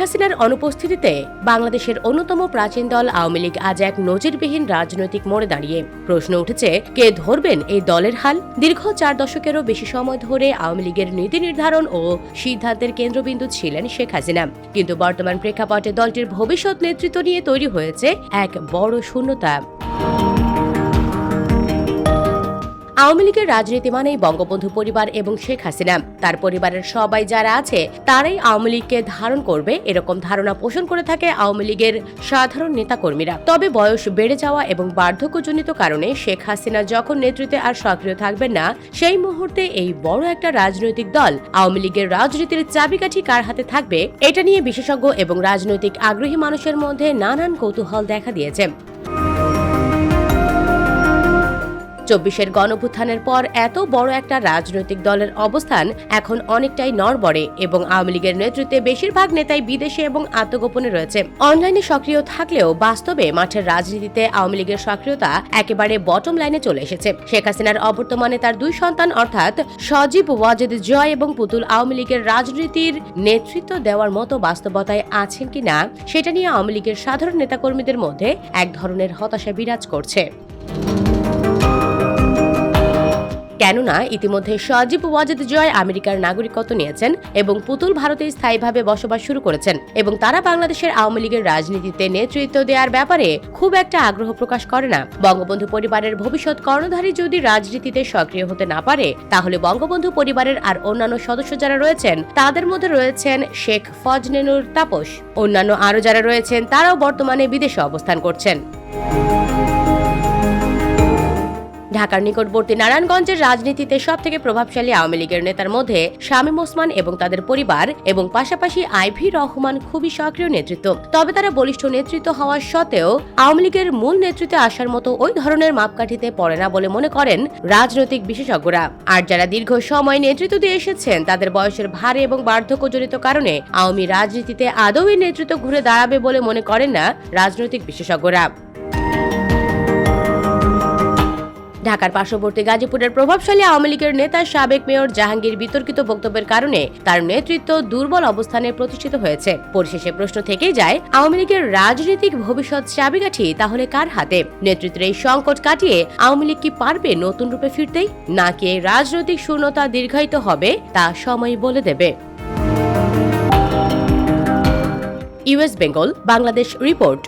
হাসিনার অনুপস্থিতিতে বাংলাদেশের অন্যতম প্রাচীন দল আওয়ামী লীগ আজ এক নজিরবিহীন রাজনৈতিক মোড়ে দাঁড়িয়ে। প্রশ্ন উঠেছে, কে ধরবেন এই দলের হাল? দীর্ঘ 4 দশকেরও বেশি সময় ধরে আওয়ামী লীগের নীতি নির্ধারণ ও সিদ্ধান্তের কেন্দ্রবিন্দু ছিলেন শেখ হাসিনা। কিন্তু বর্তমান প্রেক্ষাপটে দলটির ভবিষ্যৎ নেতৃত্ব নিয়ে তৈরি হয়েছে এক বড় শূন্যতা। আওয়ামী লীগের রাজনীতি মানেই বঙ্গবন্ধু পরিবার এবং শেখ হাসিনা, তার পরিবারের সবাই যারা আছে তারাই আওয়ামী লীগকে ধারণ করবে, এরকম ধারণা পোষণ করে থাকে আওয়ামী লীগের সাধারণ নেতাকর্মীরা। তবে বয়স বেড়ে যাওয়া এবং বার্ধক্যজনিত কারণে শেখ হাসিনা যখন নেতৃত্বে আর সক্রিয় থাকবেন না, সেই মুহূর্তে এই বড় একটা রাজনৈতিক দল আওয়ামী লীগের রাজনীতির চাবিকাঠি কার হাতে থাকবে, এটা নিয়ে বিশেষজ্ঞ এবং রাজনৈতিক আগ্রহী মানুষের মধ্যে নানান কৌতূহল দেখা দিয়েছে। 24-এর গণঅভ্যুত্থানের পর এত বড় একটা রাজনৈতিক দলের অবস্থান এখন অনেকটাই নড়বড়ে এবং আওয়ামী লীগের নেতৃত্বে বেশিরভাগ নেতাই বিদেশে এবং আত্মগোপনে রয়েছে। অনলাইনে সক্রিয় থাকলেও বাস্তবে মাঠের রাজনীতিতে আওয়ামী লীগের সক্রিয়তা একেবারে বটম লাইনে চলে এসেছে। শেখ হাসিনার অবর্তমানে তার 2 সন্তান অর্থাৎ সজীব ওয়াজেদ জয় এবং পুতুল আওয়ামী লীগের রাজনীতির নেতৃত্ব দেওয়ার মতো বাস্তবতায় আছেন কিনা, সেটা নিয়ে আওয়ামী লীগের সাধারণ নেতাকর্মীদের মধ্যে এক ধরনের হতাশা বিরাজ করছে। কেননা ইতিমধ্যে সজীব ওয়াজেদ জয় আমেরিকার নাগরিকত্ব নিয়েছেন এবং পুতুল ভারতে স্থায়ীভাবে বসবাস শুরু করেছেন এবং তারা বাংলাদেশের আওয়ামী লীগের রাজনীতিতে নেতৃত্ব দেওয়ার ব্যাপারে খুব একটা আগ্রহ প্রকাশ করে না। বঙ্গবন্ধু পরিবারের ভবিষ্যৎ কর্ণধারী যদি রাজনীতিতে সক্রিয় হতে না পারে, তাহলে বঙ্গবন্ধু পরিবারের আর অন্যান্য সদস্য যারা রয়েছেন তাদের মধ্যে রয়েছেন শেখ ফজলেনুর তাপস, অন্যান্য আরো যারা রয়েছেন তারাও বর্তমানে বিদেশে অবস্থান করছেন। ঢাকার নিকটবর্তী নারায়ণগঞ্জের রাজনীতিতে সবথেকে প্রভাবশালী আওয়ামী লীগের নেতার মধ্যে শামীম ওসমান এবং তাদের পরিবার এবং পাশাপাশি আইভি রহমান খুবই সক্রিয় নেতৃত্ব। তবে তারা বলিষ্ঠ নেতৃত্ব হওয়া সত্ত্বেও আওয়ামী লীগের মূল নেতৃত্বে আসার মতো ওই ধরনের মাপকাঠিতে পড়ে না বলে মনে করেন রাজনৈতিক বিশেষজ্ঞরা। আর যারা দীর্ঘ সময় নেতৃত্ব দিয়ে এসেছেন তাদের বয়সের ভারে এবং বার্ধক্যজনিত কারণে আওয়ামী রাজনীতিতে আদৌ এই নেতৃত্ব ঘুরে দাঁড়াবে বলে মনে করেন না রাজনৈতিক বিশেষজ্ঞরা। ঢাকার পার্শ্ববর্তী গাজীপুরের প্রভাবশালী আওয়ামী লীগের নেতা সাবেক মেয়র জাহাঙ্গীর বিতর্কিত বক্তব্যের কারণে তার নেতৃত্ব দুর্বল অবস্থানে প্রতিষ্ঠিত হয়েছে। পরিশেষে প্রশ্ন থেকেই যায়, আওয়ামী লীগের রাজনৈতিক ভবিষ্যৎ চাবিকাঠি তাহলে কার হাতে? নেতৃত্বের এই সংকট কাটিয়ে আওয়ামী লীগ কি পারবে নতুন রূপে ফিরতেই, নাকি এই রাজনৈতিক শূন্যতা দীর্ঘায়িত হবে তা সময় বলে দেবে। US Bengal Bangladesh report.